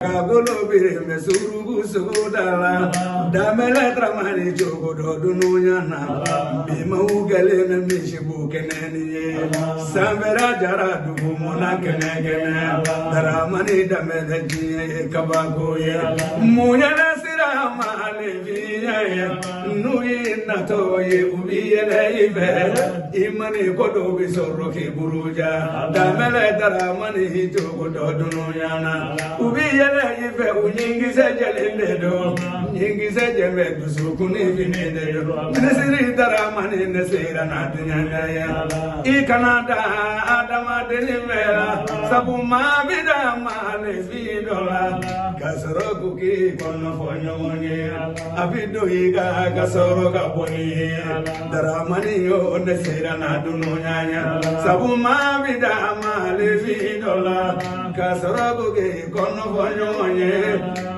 Kabolo bire mesuru sudala damele tramani jogo do nunyana bima ugale na mishibu keneni samera jara du mona kenegene daramani damele jiye kabago ye munyana sira maleviye nuyi nato ye ubiyele ibe imani kodo bisoro ki buruja damele daramani jogo do nunyana ubiyele ife unyingize jalinde do nyingize jeme dusukuni bininde do nesiri daramani nesira natunyanga ya ikanada adama denimera sabuma bida male vidola kasoro kuki kono fonyomonye abido iga kasoro kaponi daramani yo nesira natunyanya sabuma bida male vidola kasoro kuki kono fonyomonye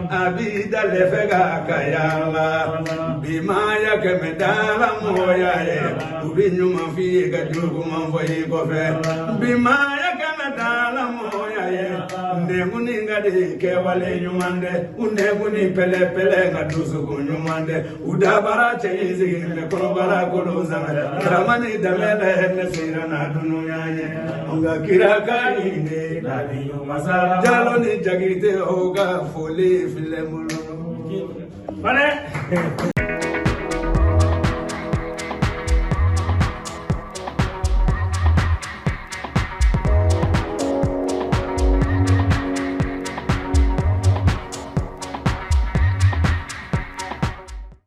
abida lefega kayala bimaya kemedala moya ye ubinyuma figa jugu mamboyi kofe bimaya kemedala moya ye ndemuni ngade kewale nyumande undemuni pele pele ngadusu kunyumande udabara cheizi le kolobara koloza ramani damele nesira na dunuyanye onga kiraka ine dali masala jaloni jagite oga fole filemulu. Vale.